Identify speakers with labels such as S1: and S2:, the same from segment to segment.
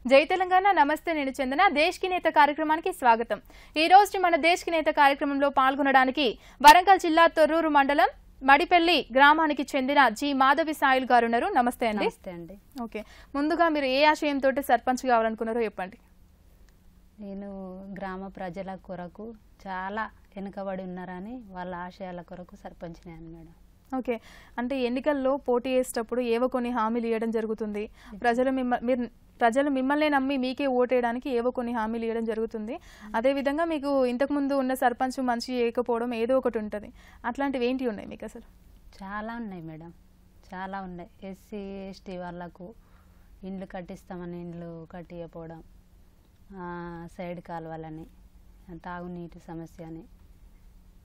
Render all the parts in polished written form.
S1: జై తెలంగాణ నమస్తే నేను చందన దేశ్ కి నేత కార్యక్రమానికి స్వాగతం। ఈ రోజు మన దేశ్ కి నేత కార్యక్రమంలో పాల్గొనడానికి వరంగల్ జిల్లా తొర్రూరు మండలం మడిపల్లి గ్రామానికి చెందిన జి మాధవి సాయిల్ గారు ఉన్నారు। నమస్తే అండి।
S2: నమస్తే అండి।
S1: ఓకే, ముందుగా మీరు ఏ ఆశయంతో సర్పంచ్ కావాలనుకున్నారో చెప్పండి।
S2: నేను గ్రామ ప్రజల కొరకు చాలా వెనుకబడి ఉన్నారని వాళ్ళ ఆశయాల కొరకు సర్పంచ్ నేను మేడం।
S1: ఓకే, అంటే ఎన్నికల్లో పోటీ చేసేటప్పుడు ఏవో కొన్ని హామీలు ఇవ్వడం జరుగుతుంది। ప్రజలు మిమ్మల్ని నమ్మి మీకే ఓటేయడానికి ఏవో కొన్ని హామీలు ఇవ్వడం జరుగుతుంది। అదే విధంగా మీకు ఇంతకు ముందు ఉన్న సర్పంచ్ మంచి చేయకపోవడం ఏదో ఒకటి ఉంటుంది, అట్లాంటివి ఏంటి ఉన్నాయి మీకు? అసలు
S2: చాలా ఉన్నాయి మేడం, చాలా ఉన్నాయి। ఎస్సీ ఎస్టీ వాళ్ళకు ఇండ్లు కట్టిస్తామని ఇండ్లు కట్టియపోవడం, సైడ్ కాలువలని, తాగునీటి సమస్య అని,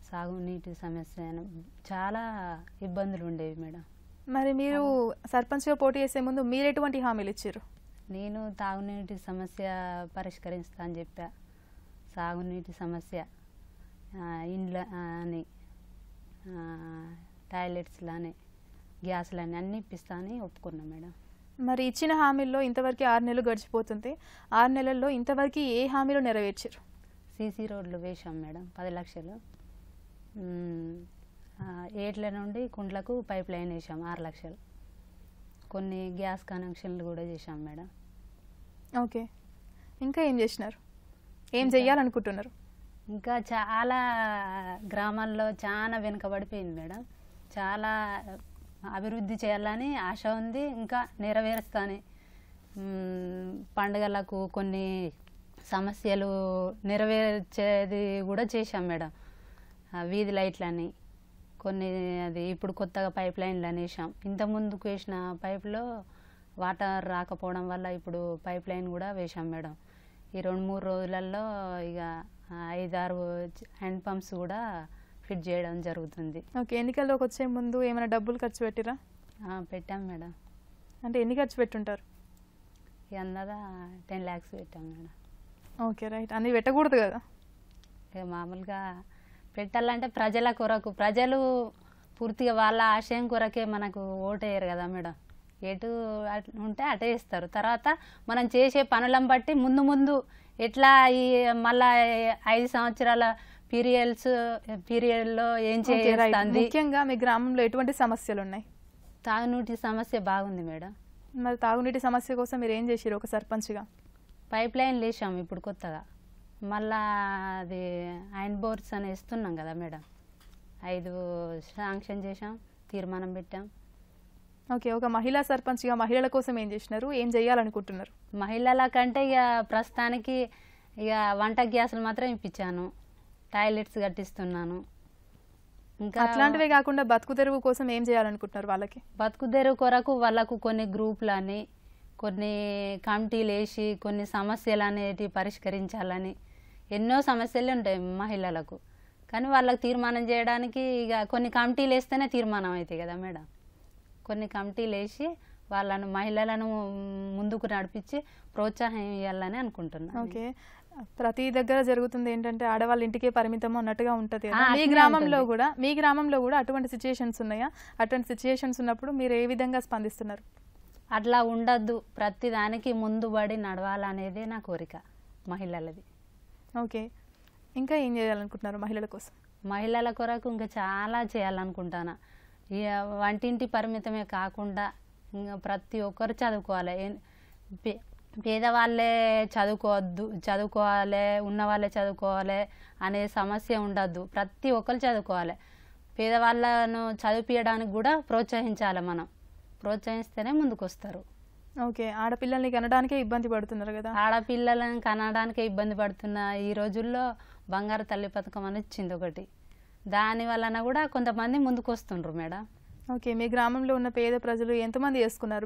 S2: సాగునీటి సమస్య అని చాలా ఇబ్బందులు ఉండేవి మేడం।
S1: మరి మీరు సర్పంచ్గా పోటీ చేసే ముందు మీరు ఎటువంటి హామీలు ఇచ్చారు?
S2: నేను తాగునీటి సమస్య పరిష్కరిస్తా అని చెప్పా, సాగునీటి సమస్య, ఇండ్ల అని, టాయిలెట్స్లని, గ్యాస్లని అన్నీ ఇప్పిస్తా అని ఒప్పుకున్నా మేడం।
S1: మరి ఇచ్చిన హామీల్లో ఇంతవరకు 6 నెలలు గడిచిపోతుంది, 6 నెలల్లో ఇంతవరకు ఏ హామీలు నెరవేర్చారు?
S2: సీసీ రోడ్లు వేసాం మేడం, 10 లక్షలు। ఏట్ల నుండి కుండ్లకు పైప్ లైన్ వేసాం 6 లక్షలు। కొన్ని గ్యాస్ కనెక్షన్లు కూడా చేశాం మేడం।
S1: ఓకే, ఇంకా ఏం చేసినారు, ఏం చెయ్యాలనుకుంటున్నారు?
S2: ఇంకా చాలా గ్రామాల్లో చాలా వెనుకబడిపోయింది మేడం, చాలా అభివృద్ధి చేయాలని ఆశ ఉంది, ఇంకా నెరవేరుస్తాను। పండుగలకు కొన్ని సమస్యలు నెరవేర్చేది కూడా చేశాం మేడం। వీధి లైట్లని కొన్ని, అది ఇప్పుడు కొత్తగా పైప్ లైన్లు అనేసాం। ఇంతకుముందుకు వేసిన పైపులో వాటర్ రాకపోవడం వల్ల ఇప్పుడు పైప్ లైన్ కూడా వేసాం మేడం। ఈ 2-3 రోజులలో ఇక 5-6 హ్యాండ్ పంప్స్ కూడా ఫిట్ చేయడం జరుగుతుంది।
S1: ఓకే, ఎన్నికల్లోకి వచ్చే ముందు ఏమైనా డబ్బులు ఖర్చు పెట్టిరా?
S2: పెట్టాం మేడం।
S1: అంటే ఎన్ని ఖర్చు పెట్టుంటారు?
S2: అందదా 10 lakhs పెట్టాం మేడం।
S1: ఓకే రైట్, అన్నీ పెట్టకూడదు కదా?
S2: ఇక మామూలుగా పెట్టాలంటే ప్రజల కొరకు, ప్రజలు పూర్తిగా వాళ్ళ ఆశయం కొరకే మనకు ఓటేయరు కదా మేడం, ఎటు ఉంటే అటే ఇస్తారు। తర్వాత మనం చేసే పనులను బట్టి ముందు ముందు ఎట్లా ఈ మళ్ళా 5 సంవత్సరాల పీరియడ్లో ఏం చేస్తుంది।
S1: ముఖ్యంగా మీ గ్రామంలో ఎటువంటి సమస్యలు ఉన్నాయి?
S2: తాగునీటి సమస్య బాగుంది మేడం।
S1: మరి తాగునీటి సమస్య కోసం మీరు ఏం చేసారు ఒక సర్పంచ్గా?
S2: పైప్ లైన్ వేసాం ఇప్పుడు కొత్తగా, మళ్ళా అది ఐరన్ బోర్డ్స్ అని వేస్తున్నాం కదా మేడం, 5 శాంక్షన్ చేసాం, తీర్మానం పెట్టాం।
S1: ఓకే, ఒక మహిళా సర్పంచ్గా మహిళల కోసం ఏం చేసినారు, ఏం చేయాలనుకుంటున్నారు?
S2: మహిళల కంటే ఇక ప్రస్తుతానికి ఇక వంట గ్యాసులు మాత్రం ఇప్పించాను, టాయిలెట్స్ కట్టిస్తున్నాను। ఇంకా
S1: అట్లాంటివే కాకుండా బతుకు తెరువు కోసం ఏం చేయాలనుకుంటున్నారు వాళ్ళకి?
S2: బతుకు తెరువు కొరకు వాళ్ళకు కొన్ని గ్రూపులని, కొన్ని కమిటీలు వేసి కొన్ని సమస్యలు అనేటివి పరిష్కరించాలని, ఎన్నో సమస్యలు ఉంటాయి మహిళలకు, కానీ వాళ్ళకు తీర్మానం చేయడానికి ఇక కొన్ని కమిటీలు వేస్తేనే తీర్మానం అవుతాయి కదా మేడం। కొన్ని కమిటీలు వేసి వాళ్ళను, మహిళలను ముందుకు నడిపించి ప్రోత్సాహం ఇవ్వాలని అనుకుంటున్నాను।
S1: ఓకే, ప్రతి దగ్గర జరుగుతుంది ఏంటంటే ఆడవాళ్ళ ఇంటికే పరిమితం అన్నట్టుగా ఉంటుంది। మీ గ్రామంలో కూడా అటువంటి సిచ్యుయేషన్స్ ఉన్నాయా? అటువంటి సిచ్యుయేషన్స్ ఉన్నప్పుడు మీరు ఏ విధంగా స్పందిస్తున్నారు?
S2: అట్లా ఉండద్దు, ప్రతి దానికి ముందుబడి నడవాలనేదే నా కోరిక మహిళలది।
S1: ఓకే, ఇంకా ఏం చేయాలనుకుంటున్నారు మహిళల కోసం?
S2: మహిళల కొరకు ఇంకా చాలా చేయాలనుకుంటాను। ఇక వంటింటి పరిమితమే కాకుండా ఇంకా ప్రతి ఒక్కరు చదువుకోవాలి, పేదవాళ్ళే చదువుకోవాలి, ఉన్నవాళ్ళే చదువుకోవాలి అనే సమస్య ఉండద్దు, ప్రతి ఒక్కరు చదువుకోవాలి। పేదవాళ్ళను చదివించడానికి కూడా ప్రోత్సహించాలి, మనం ప్రోత్సహిస్తేనే ముందుకు వస్తారు।
S1: ఓకే, ఆడపిల్లల్ని కనడానికే ఇబ్బంది పడుతున్నారు కదా?
S2: ఆడపిల్లలను కనడానికే ఇబ్బంది పడుతున్న ఈ రోజుల్లో బంగారు తల్లి పథకం అని ఇచ్చింది ఒకటి, దాని వలన కూడా కొంతమంది ముందుకు వస్తుండ్రు మేడం।
S1: ఓకే, మీ గ్రామంలో ఉన్న పేద ప్రజలు ఎంతమంది చేసుకున్నారు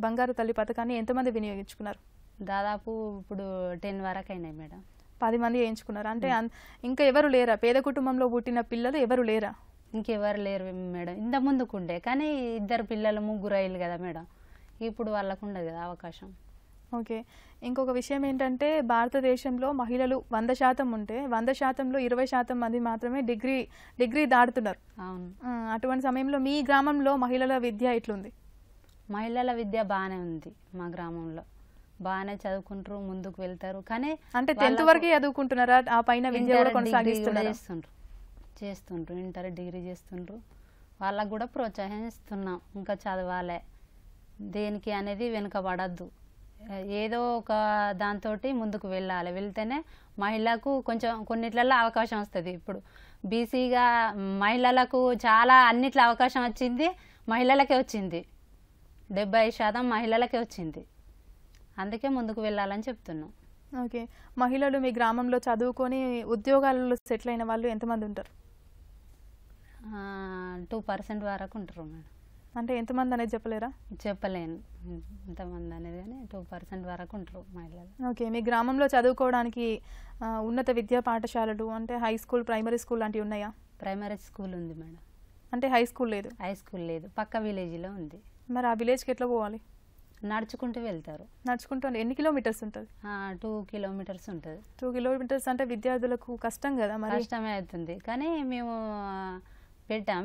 S1: బంగారు తల్లి పథకాన్ని? ఎంతమంది వినియోగించుకున్నారు?
S2: దాదాపు ఇప్పుడు 10 వరకు అయినాయి మేడం।
S1: 10 మంది వేయించుకున్నారు అంటే ఇంకా ఎవరు లేరా? పేద కుటుంబంలో పుట్టిన పిల్లలు ఎవరు లేరా?
S2: ఇంకెవరు లేరు మేడం, ఇంత ముందుకుండే, కానీ 2 పిల్లలు 3 అయ్యారు కదా మేడం, ఇప్పుడు వాళ్ళకు ఉండదు కదా అవకాశం।
S1: ఓకే, ఇంకొక విషయం ఏంటంటే భారతదేశంలో మహిళలు 100% ఉంటే 100%లో 20% మంది మాత్రమే డిగ్రీ దాటుతున్నారు।
S2: అవును,
S1: అటువంటి సమయంలో మీ గ్రామంలో మహిళల విద్య ఎట్లుంది?
S2: మహిళల విద్య బాగానే ఉంది మా గ్రామంలో, బాగానే చదువుకుంటారు, ముందుకు వెళ్తారు. కానీ
S1: అంటే 10th వరకే చదువుకుంటున్నారా? ఆ పైన విద్య కూడా కొనసాగిస్తున్నారా?
S2: చేస్తుండ్రు ఇంటర్ డిగ్రీ చేస్తుండ్రు. వాళ్ళకు కూడా ప్రోత్సాహం ఇస్తున్నాం, ఇంకా చదవాలి, దేనికి అనేది వెనుకబడద్దు, ఏదో ఒక దాంతో ముందుకు వెళ్ళాలి. వెళ్తేనే మహిళలకు కొంచెం కొన్నిట్లలో అవకాశం వస్తుంది. ఇప్పుడు బీసీగా మహిళలకు చాలా అన్నిట్లో అవకాశం వచ్చింది, మహిళలకే వచ్చింది, 70% మహిళలకే వచ్చింది. అందుకే ముందుకు వెళ్ళాలని చెప్తున్నాం.
S1: ఓకే, మహిళలు మీ గ్రామంలో చదువుకొని ఉద్యోగాలలో సెటిల్ అయిన వాళ్ళు ఎంతమంది ఉంటారు?
S2: 2% వరకు ఉంటారు మేడం.
S1: అంటే ఎంతమంది అనేది చెప్పలేరా?
S2: చెప్పలేను ఎంతమంది అనేది, కానీ 2% వరకు ఉంటారు మహిళలు.
S1: ఓకే, మీ గ్రామంలో చదువుకోవడానికి ఉన్నత విద్యా పాఠశాలలు అంటే హై స్కూల్, ప్రైమరీ స్కూల్ లాంటివి ఉన్నాయా?
S2: ప్రైమరీ స్కూల్ ఉంది మేడం.
S1: అంటే హై స్కూల్ లేదు?
S2: హై స్కూల్ లేదు, పక్క విలేజ్లో ఉంది.
S1: మరి ఆ విలేజ్కి ఎట్లా పోవాలి?
S2: నడుచుకుంటూ వెళ్తారు.
S1: నడుచుకుంటూ ఎన్ని కిలోమీటర్స్ ఉంటుంది?
S2: 2 కిలోమీటర్స్ ఉంటుంది.
S1: 2 కిలోమీటర్స్ అంటే విద్యార్థులకు కష్టం కదా? మరి
S2: కష్టమే అవుతుంది, కానీ మేము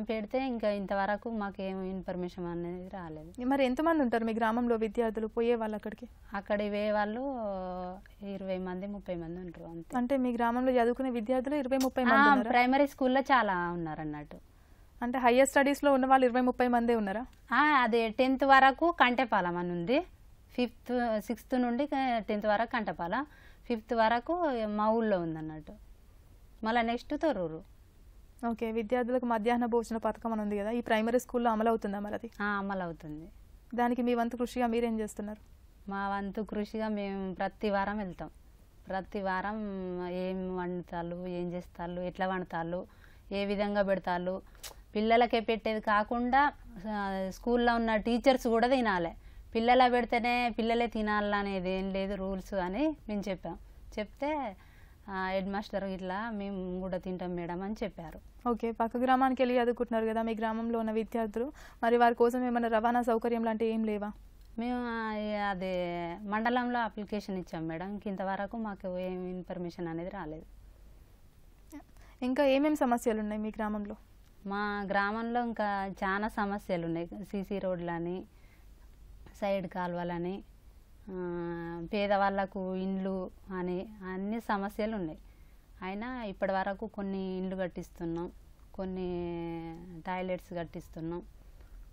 S2: పెడితే ఇంకా ఇంతవరకు మాకేం ఇన్ఫర్మేషన్ అనేది రాలేదు.
S1: మరి ఎంతమంది ఉంటారు మీ గ్రామంలో విద్యార్థులు పోయే వాళ్ళు అక్కడికి?
S2: అక్కడికి పోయే వాళ్ళు 20 మంది 30 మంది ఉంటారు అంతే.
S1: అంటే మీ గ్రామంలో చదువుకునే విద్యార్థులు 20-30 మంది ఉన్నారా?
S2: ప్రైమరీ స్కూల్లో చాలా ఉన్నారు అన్నట్టు.
S1: అంటే హయ్యర్ స్టడీస్లో ఉన్న వాళ్ళు 20-30 మందే ఉన్నారా?
S2: అదే 10th వరకు కంటెపాలెం అని ఉంది. 6th నుండి 10th వరకు కంటెపాలెం, 5th వరకు మా ఊళ్ళో ఉందన్నట్టు. మళ్ళీ నెక్స్ట్ తొర్రూరు.
S1: ఓకే, విద్యార్థులకు మధ్యాహ్న భోజన పథకం అని ఉంది కదా, ఈ ప్రైమరీ స్కూల్లో అమలు అవుతుందా మరి అది?
S2: అమలు అవుతుంది.
S1: దానికి మీ వంతు కృషిగా మీరేం చేస్తున్నారు?
S2: మా వంతు కృషిగా మేము ప్రతి వారం వెళ్తాం. ప్రతి వారం ఏం వండుతాళ్ళు, ఏం చేస్తాళ్ళు, ఎట్లా వండుతాళ్ళు, ఏ విధంగా పెడతాళ్ళు, పిల్లలకే పెట్టేది కాకుండా స్కూల్లో ఉన్న టీచర్స్ కూడా తినాలి. పిల్లల పెడితేనే పిల్లలే తినాలనేది ఏం లేదు రూల్స్ అని మేము చెప్పాం. చెప్తే హెడ్ మాస్టర్ ఇట్లా మేము కూడా తింటాం మేడం అని చెప్పారు.
S1: ఓకే, పక్క గ్రామానికి వెళ్ళి చదువుకుంటున్నారు కదా మీ గ్రామంలో ఉన్న విద్యార్థులు, మరి వారి కోసం ఏమైనా రవాణా సౌకర్యం లాంటివి ఏం లేవా?
S2: మేము అదే మండలంలో అప్లికేషన్ ఇచ్చాం మేడం, ఇంతవరకు మాకు ఏం ఇన్ఫర్మేషన్ అనేది రాలేదు.
S1: ఇంకా ఏమేమి సమస్యలు ఉన్నాయి మీ గ్రామంలో?
S2: మా గ్రామంలో ఇంకా చాలా సమస్యలు ఉన్నాయి. సీసీ రోడ్లని, సైడ్ కాలువలని, పేదవాళ్ళకు ఇండ్లు అని అన్ని సమస్యలు ఉన్నాయి. అయినా ఇప్పటి వరకు కొన్ని ఇండ్లు కట్టిస్తున్నాం, కొన్ని టాయిలెట్స్ కట్టిస్తున్నాం,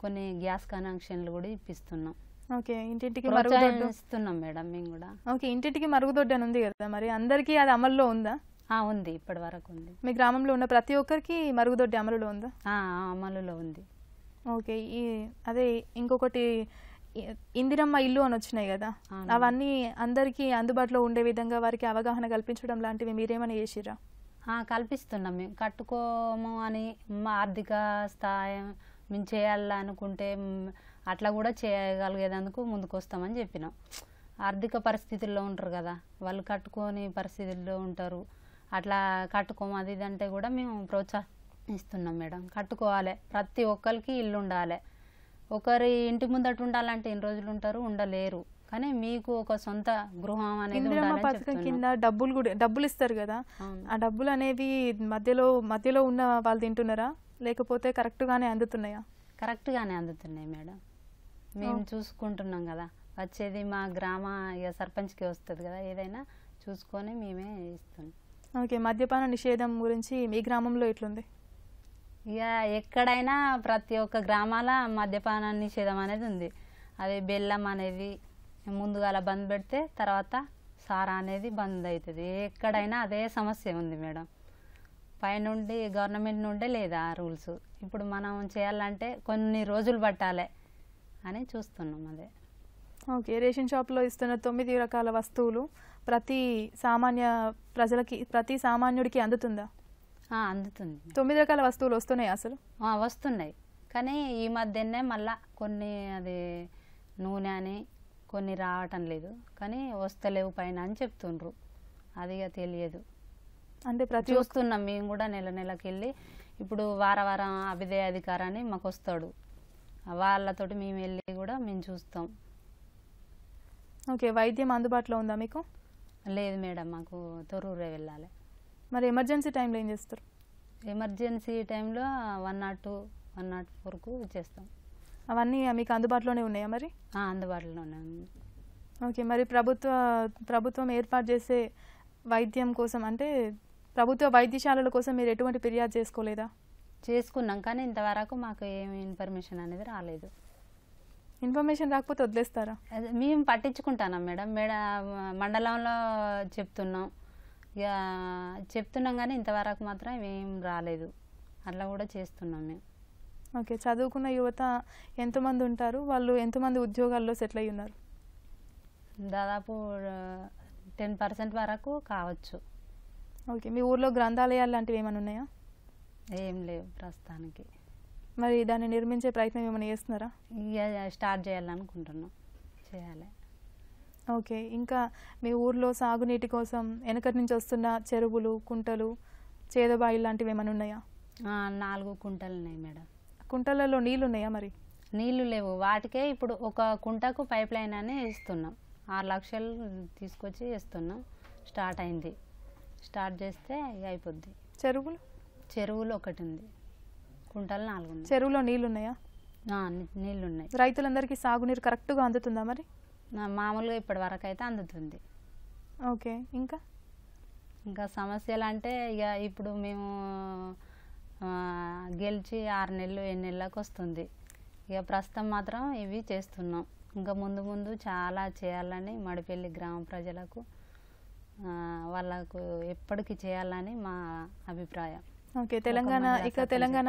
S2: కొన్ని గ్యాస్ కనెక్షన్లు కూడా ఇప్పిస్తున్నాం.
S1: ఓకే, ఇంటింటికి మరుగుదొడ్డు
S2: ఇస్తున్నాం మేడం మేము కూడా.
S1: ఓకే, ఇంటింటికి మరుగుదొడ్డు అని ఉంది కదా, మరి అందరికీ అది అమల్లో ఉందా?
S2: ఉంది, ఇప్పటి వరకు ఉంది.
S1: మీ గ్రామంలో ఉన్న ప్రతి ఒక్కరికి మరుగుదొడ్డి అమలులో ఉందా?
S2: అమలులో ఉంది.
S1: ఓకే, అదే ఇంకొకటి ఇందిరమ్మ ఇల్లు అని వచ్చినాయి కదా, అవన్నీ అందరికీ అందుబాటులో ఉండే విధంగా వారికి అవగాహన కల్పించడం లాంటివి మీరేమైనా చేసిరా?
S2: కల్పిస్తున్నాం. మేము కట్టుకోము అని మా ఆర్థిక స్థాయి మేము చేయాలనుకుంటే అట్లా కూడా చేయగలిగేందుకు ముందుకు వస్తామని చెప్పినాం. ఆర్థిక పరిస్థితుల్లో ఉంటారు కదా వాళ్ళు, కట్టుకోని పరిస్థితుల్లో ఉంటారు, అట్లా కట్టుకోము అది ఇదంటే కూడా మేము ప్రోత్సహిస్తున్నాం మేడం. కట్టుకోవాలి, ప్రతి ఒక్కరికి ఇల్లు ఉండాలి. ఒకరి ఇంటి ముందట ఉండాలంటే ఎన్ని రోజులు ఉంటారు, ఉండలేరు. కానీ మీకు ఒక సొంత గృహం అనేది
S1: పథకం కింద డబ్బులు ఇస్తారు కదా, ఆ డబ్బులు అనేవి మధ్యలో ఉన్న వాళ్ళు తింటున్నారా, లేకపోతే కరెక్ట్ గానే అందుతున్నాయా?
S2: కరెక్ట్ గానే అందుతున్నాయి మేడం. మేము చూసుకుంటున్నాం కదా, వచ్చేది మా గ్రామ సర్పంచ్కి వస్తుంది కదా, ఏదైనా చూసుకొని మేమే ఇస్తున్నాం.
S1: ఓకే, మద్యపాన నిషేధం గురించి మీ గ్రామంలో ఎట్లుంది?
S2: ఇక ఎక్కడైనా ప్రతి ఒక్క గ్రామాల మద్యపాన నిషేధం అనేది ఉంది. అది బెల్లం అనేది ముందుగా బంద్ పెడితే తర్వాత సారా అనేది బంద్ అవుతుంది. ఎక్కడైనా అదే సమస్య ఉంది మేడం. పైనుండి గవర్నమెంట్ నుండే లేదా రూల్స్, ఇప్పుడు మనం చేయాలంటే కొన్ని రోజులు పట్టాలి అని చూస్తున్నాం. అదే
S1: ఓకే, రేషన్ షాప్లో ఇస్తున్న 9 రకాల వస్తువులు ప్రతి సామాన్యుడికి అందుతుందా?
S2: అందుతుంది.
S1: 9 రకాల వస్తువులు వస్తున్నాయి అసలు?
S2: వస్తున్నాయి, కానీ ఈ మధ్యనే మళ్ళా కొన్ని అది నూనె అని కొన్ని రావటం లేదు, కానీ వస్తలేవు పైన అని చెప్తుండ్రు. అది తెలియదు.
S1: అంటే
S2: చూస్తున్నాం మేము కూడా, నెలకి వెళ్ళి ఇప్పుడు వారం అభిదయ అధికారాన్ని మాకు వస్తాడు, వాళ్ళతోటి మేము వెళ్ళి కూడా మేము చూస్తాం.
S1: ఓకే, వైద్యం అందుబాటులో ఉందా మీకు?
S2: లేదు మేడం, మాకు తొర్రూరే వెళ్ళాలి.
S1: మరి ఎమర్జెన్సీ టైంలో ఏం చేస్తారు?
S2: ఎమర్జెన్సీ టైంలో 102, 104కు చేస్తాం.
S1: అవన్నీ మీకు అందుబాటులోనే ఉన్నాయా మరి?
S2: అందుబాటులోనే ఉంది.
S1: ఓకే. మరి ప్రభుత్వం ఏర్పాటు చేసే వైద్యం కోసం అంటే ప్రభుత్వ వైద్యశాలల కోసం మీరు ఎటువంటి ఫిర్యాదు చేసుకోలేదా?
S2: చేసుకున్నాం, కానీ ఇంతవరకు మాకు ఏమి ఇన్ఫర్మేషన్ అనేది రాలేదు.
S1: ఇన్ఫర్మేషన్ రాకపోతే వదిలేస్తారా?
S2: అదే మేము పట్టించుకుంటున్నాం మేడం. మండలంలో చెప్తున్నాం, ఇక చెప్తున్నాం కానీ ఇంతవరకు మాత్రం ఏం రాలేదు. అట్లా కూడా చేస్తున్నాం మేము.
S1: ఓకే. చదువుకున్న యువత ఎంతమంది ఉంటారు? వాళ్ళు ఎంతమంది ఉద్యోగాల్లో సెటిల్ అయ్యి ఉన్నారు?
S2: దాదాపు 10% వరకు కావచ్చు.
S1: ఓకే. మీ ఊర్లో గ్రంథాలయాలు లాంటివి ఏమైనా ఉన్నాయా?
S2: ఏం లేవు ప్రస్తుతానికి.
S1: మరి దాన్ని నిర్మించే ప్రయత్నం ఏమైనా చేస్తున్నారా?
S2: ఇక స్టార్ట్ చేయాలనుకుంటున్నాం, చేయాలి.
S1: ఓకే. ఇంకా మీ ఊర్లో సాగునీటి కోసం వెనకటి నుంచి వస్తున్న చెరువులు, కుంటలు, చేదబాయిలు లాంటివి ఏమైనా ఉన్నాయా?
S2: 4 కుంటలు ఉన్నాయి మేడం.
S1: కుంటలలో నీళ్ళు ఉన్నాయా? మరి
S2: నీళ్లు లేవు. వాటికే ఇప్పుడు ఒక కుంటకు పైప్ లైన్ అని ఇస్తున్నాం. 6 లక్షలు తీసుకొచ్చి ఇస్తున్నాం. స్టార్ట్ అయింది. స్టార్ట్ చేస్తే ఇక అయిపోద్ది. చెరువులు ఒకటి ఉంది, కుంటలు 4 ఉన్నాయి.
S1: చెరువులో నీళ్ళు ఉన్నాయా?
S2: నీళ్ళు ఉన్నాయి.
S1: రైతులందరికీ సాగునీరు కరెక్ట్గా అందుతుందా? మరి
S2: మామూలుగా ఇప్పటి వరకు అయితే అందుతుంది.
S1: ఓకే. ఇంకా
S2: సమస్యలు అంటే ఇక ఇప్పుడు మేము గెలిచి 6 నెలలు 7 నెలలకు వస్తుంది. ఇక ప్రస్తుతం మాత్రం ఇవి చేస్తున్నాం. ఇంకా ముందు ముందు చాలా చేయాలని మడిపల్లి గ్రామ ప్రజలకు వాళ్ళకు ఎప్పటికీ చేయాలని మా అభిప్రాయం.
S1: ఓకే. తెలంగాణ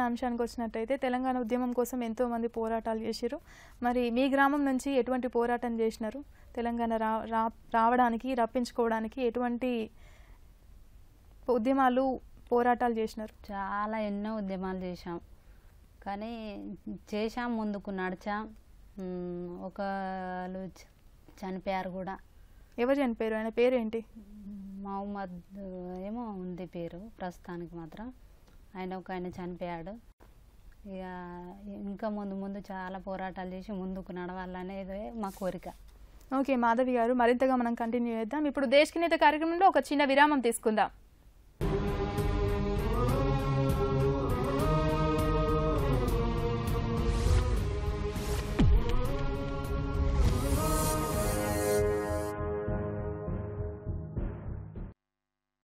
S1: అంశానికి వచ్చినట్టయితే తెలంగాణ ఉద్యమం కోసం ఎంతో మంది పోరాటాలు చేశారు. మరి మీ గ్రామం నుంచి ఎటువంటి పోరాటం చేసినారు? తెలంగాణ రావడానికి, రప్పించుకోవడానికి ఎటువంటి ఉద్యమాలు, పోరాటాలు చేసినారు?
S2: చాలా ఎన్నో ఉద్యమాలు చేశాం, కానీ ముందుకు నడిచాం. ఒకరు చనిపోయారు కూడా.
S1: ఎవరు చనిపోయారు? ఆయన పేరేంటి?
S2: మహమ్మద్ ఏమో ఉంది పేరు ప్రస్తుతానికి మాత్రం. ఆయన చనిపోయాడు. ఇక ఇంకా ముందు చాలా పోరాటాలు చేసి ముందుకు నడవాలనేదే మా కోరిక.
S1: ఓకే మాధవి గారు, మరింతగా మనం కంటిన్యూ చేద్దాం. ఇప్పుడు దేశ్ కి నేత కార్యక్రమంలో ఒక చిన్న విరామం తీసుకుందాం.